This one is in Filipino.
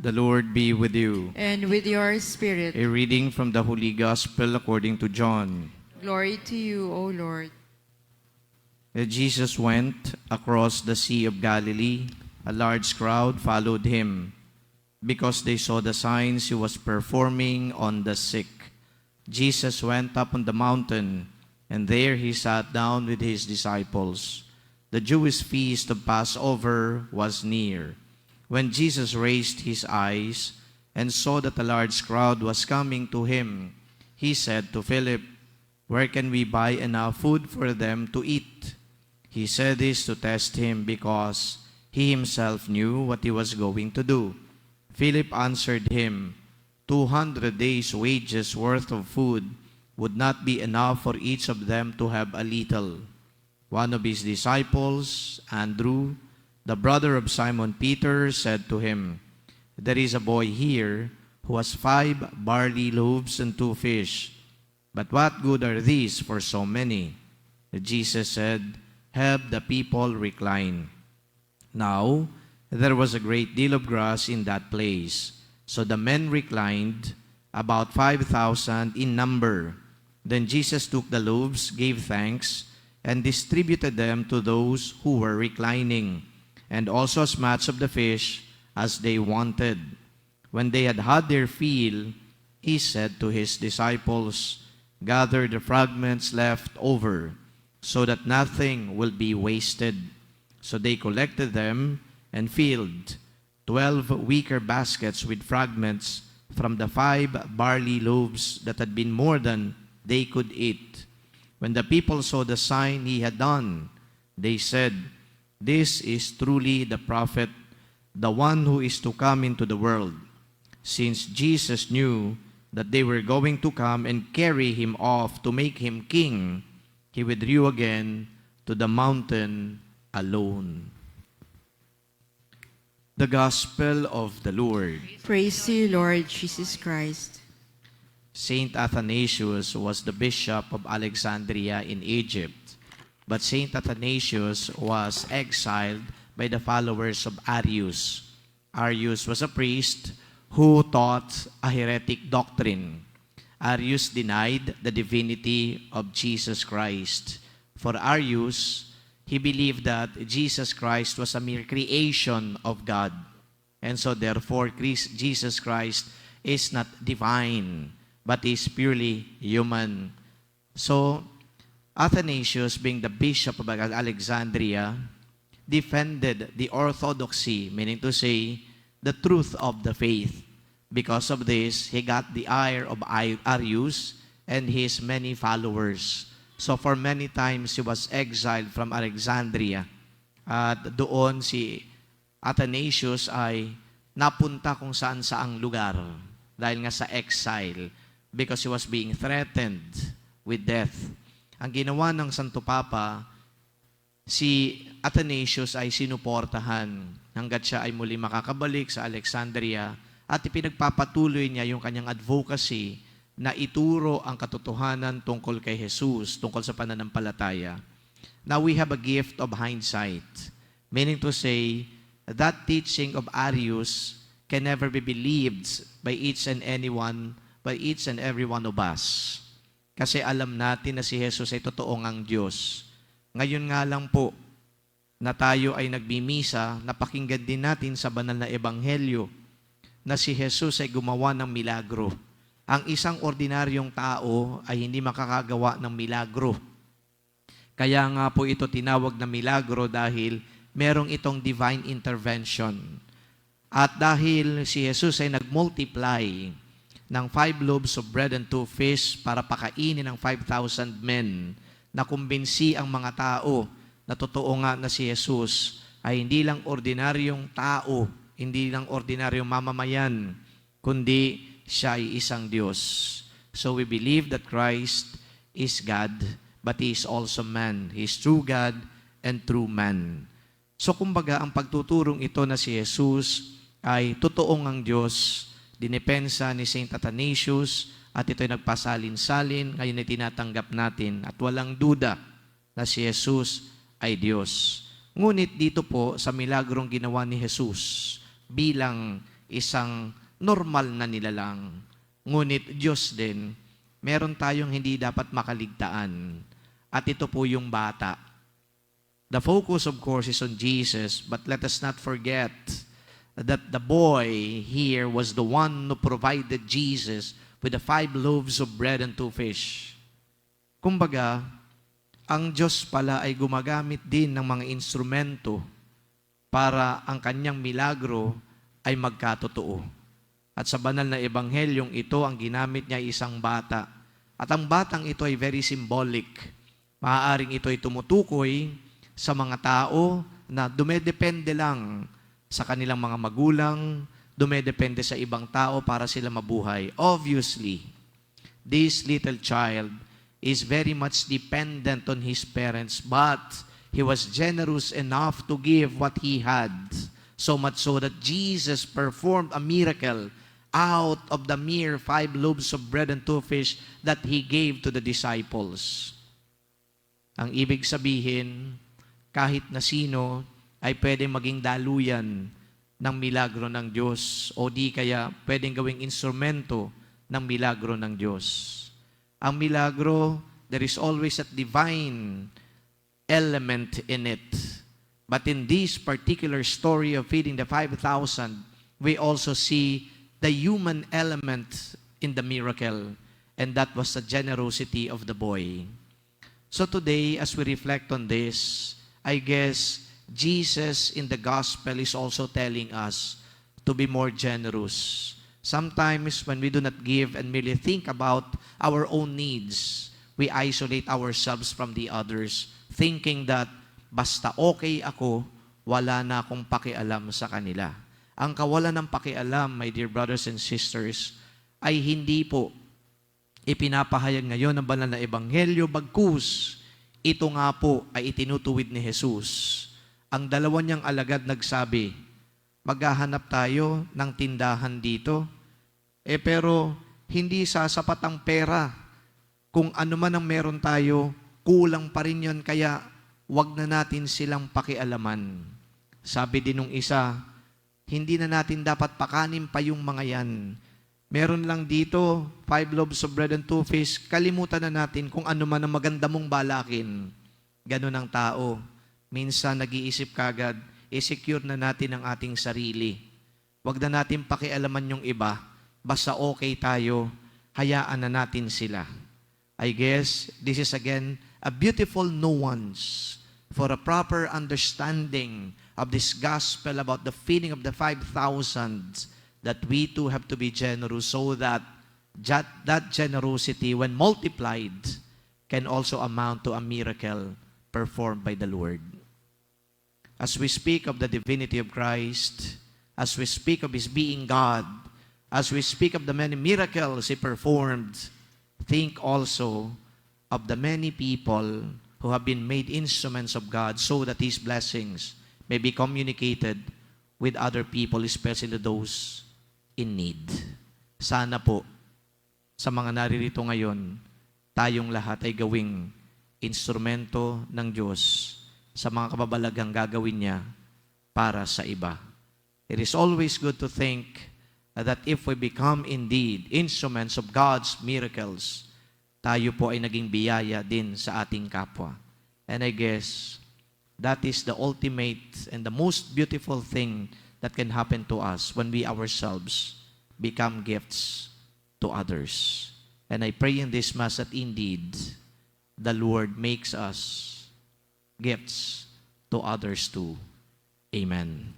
The Lord be with you. And with your spirit. A reading from the Holy Gospel according to John. Glory to you, O Lord. Jesus went across the Sea of Galilee. A large crowd followed him because they saw the signs he was performing on the sick. Jesus went up on the mountain, and there he sat down with his disciples. The Jewish feast of Passover was near. When Jesus raised his eyes and saw that a large crowd was coming to him, he said to Philip, "Where can we buy enough food for them to eat?" He said this to test him because he himself knew what he was going to do. Philip answered him, 200 days' wages worth of food would not be enough for each of them to have a little. One of his disciples, Andrew, the brother of Simon Peter, said to him, "There is a boy here who has 5 barley loaves and 2 fish. But what good are these for so many?" Jesus said, "Have the people recline." Now, there was a great deal of grass in that place. So the men reclined, about 5,000 in number. Then Jesus took the loaves, gave thanks, and distributed them to those who were reclining, and also as much of the fish as they wanted. When they had had their fill, he said to his disciples, "Gather the fragments left over, so that nothing will be wasted." So they collected them and filled 12 wicker baskets with fragments from the 5 barley loaves that had been more than they could eat. When the people saw the sign he had done, they said, "This is truly the prophet, the one who is to come into the world." Since Jesus knew that they were going to come and carry him off to make him king, he withdrew again to the mountain alone. The Gospel of the Lord. Praise to you, Lord Jesus Christ. Saint Athanasius was the bishop of Alexandria in Egypt, but Saint Athanasius was exiled by the followers of Arius. Arius was a priest who taught a heretic doctrine. Arius denied the divinity of Jesus Christ. For Arius, he believed that Jesus Christ was a mere creation of God. And so therefore, Jesus Christ is not divine, but is purely human. So, Athanasius, being the bishop of Alexandria, defended the orthodoxy, meaning to say, the truth of the faith. Because of this, he got the ire of Arius and his many followers. So for many times, he was exiled from Alexandria. At doon si Athanasius ay napunta kung saan-saang lugar dahil nga sa exile because he was being threatened with death. Ang ginawa ng Santo Papa, si Athanasius ay sinuportahan hanggat siya ay muli makakabalik sa Alexandria at ipinagpapatuloy niya yung kanyang advocacy na ituro ang katotohanan tungkol kay Jesus, tungkol sa pananampalataya. Now we have a gift of hindsight, meaning to say, that teaching of Arius can never be believed by each and every one of us. Kasi alam natin na si Jesus ay totoong ang Diyos. Ngayon nga lang po, na tayo ay nagbimisa, napakinggan din natin sa banal na ebanghelyo na si Jesus ay gumawa ng milagro. Ang isang ordinaryong tao ay hindi makakagawa ng milagro. Kaya nga po ito tinawag na milagro dahil merong itong divine intervention. At dahil si Jesus ay nag-multiply ng 5 loaves of bread and 2 fish para pakainin ng 5,000 men, na kumbinsi ang mga tao na totoo nga na si Jesus ay hindi lang ordinaryong tao, hindi lang ordinaryong mamamayan, kundi siya ay isang Diyos. So we believe that Christ is God, but He is also man. He is true God and true man. So kumbaga, ang pagtuturong ito na si Jesus ay totoong ang Diyos, dinepensa ni Saint Athanasius, at ito'y nagpasalin-salin, ngayon ay tinatanggap natin, at walang duda na si Jesus ay Diyos. Ngunit dito po sa milagrong ginawa ni Jesus bilang isang normal na nilalang. Ngunit Diyos din, meron tayong hindi dapat makaligtaan. At ito po yung bata. The focus, of course, is on Jesus, but let us not forget that the boy here was the one who provided Jesus with the 5 loaves of bread and 2 fish. Kumbaga, ang Diyos pala ay gumagamit din ng mga instrumento para ang kanyang milagro ay magkatotoo. At sa banal na ebanghelyong ito, ang ginamit niya ay isang bata. At ang batang ito ay very symbolic. Maaaring ito ay tumutukoy sa mga tao na dumedepende lang sa kanilang mga magulang, dumedepende sa ibang tao para sila mabuhay. Obviously, this little child is very much dependent on his parents, but he was generous enough to give what he had, so much so that Jesus performed a miracle out of the mere 5 loaves of bread and 2 fish that he gave to the disciples. Ang ibig sabihin, kahit na sino ay pwedeng maging daluyan ng milagro ng Diyos o di kaya pwedeng gawing instrumento ng milagro ng Diyos. Ang milagro, there is always a divine element in it. But in this particular story of feeding the 5,000, we also see the human element in the miracle, and that was the generosity of the boy. So today, as we reflect on this, I guess Jesus in the gospel is also telling us to be more generous. Sometimes when we do not give and merely think about our own needs, we isolate ourselves from the others, thinking that basta okay ako, wala na akong pakialam sa kanila. Ang kawalan ng pakialam, my dear brothers and sisters, ay hindi po ipinapahayag ngayon ng banal na ebanghelyo, bagkus ito nga po ay itinutuwid ni Jesus. Ang dalawa niyang alagad nagsabi, maghahanap tayo ng tindahan dito, pero hindi sasapat ang pera. Kung ano man ang meron tayo, kulang pa rin yun, kaya wag na natin silang pakialaman. Sabi din nung isa, hindi na natin dapat pakanin pa yung mga yan. Meron lang dito, 5 loaves of bread and 2 fish, kalimutan na natin kung ano man ang maganda mong balakin. Ganun ang tao. Minsan nag-iisip kagad, i-secure na natin ang ating sarili. Wag na natin pakialaman yung iba. Basta okay tayo, hayaan na natin sila. I guess this is again a beautiful nuance for a proper understanding of this gospel about the feeding of the 5,000, that we too have to be generous so that that generosity, when multiplied, can also amount to a miracle performed by the Lord. As we speak of the divinity of Christ, as we speak of His being God, as we speak of the many miracles He performed, think also of the many people who have been made instruments of God so that His blessings may be communicated with other people, especially those in need. Sana po, sa mga naririto ngayon, tayong lahat ay gawing instrumento ng Diyos sa mga kababalaghang gagawin niya para sa iba. It is always good to think that if we become indeed instruments of God's miracles, tayo po ay naging biyaya din sa ating kapwa. And I guess that is the ultimate and the most beautiful thing that can happen to us when we ourselves become gifts to others. And I pray in this Mass that indeed the Lord makes us gifts to others too. Amen.